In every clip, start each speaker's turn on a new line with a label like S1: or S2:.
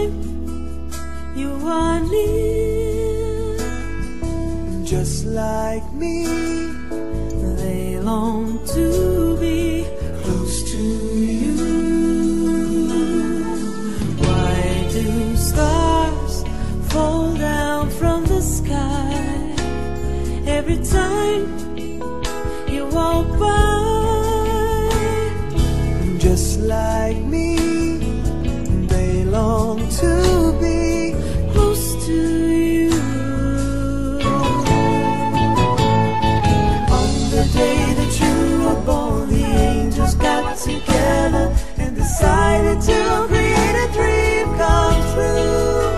S1: time you are near,
S2: just like me,
S1: they long to be
S2: close to you.
S1: Why do stars fall down from the sky every time you walk by?
S2: Just like me, they long to be
S1: close to you.
S2: On the day that you were born, the angels got together and decided to create a dream come true.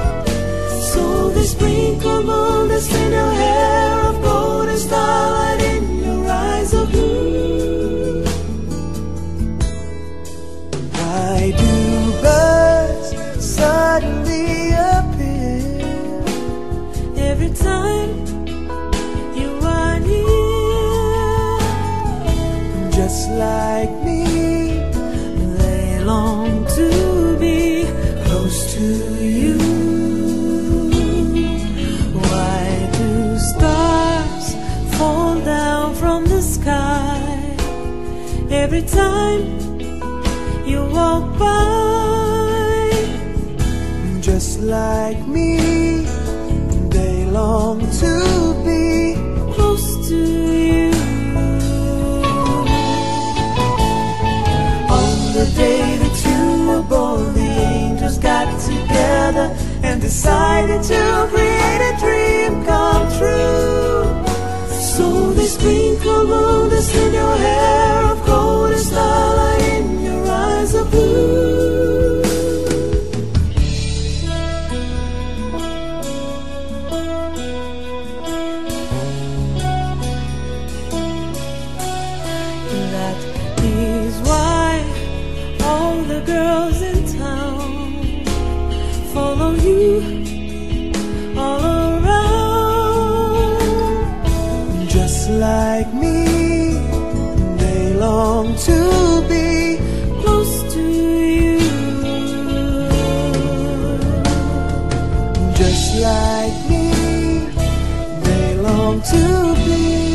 S1: So they sprinkle moon dust in your hair of gold and starlight in your eyes of blue.
S2: Why do birds suddenly appear
S1: every time you are near?
S2: just like me,
S1: They long to be
S2: close to you?
S1: Why do stars fall down from the sky every time you walk by?
S2: Just like me, they long to be
S1: close to you.
S2: On the day that you were born, the angels got together and decided to create a dream come true.
S1: So they sprinkle moon dust in your hair of gold and starlight in your eyes of blue. That is why all the girls in town follow you all around.
S2: Just like me, they long to be
S1: close to you.
S2: just like me, they long to be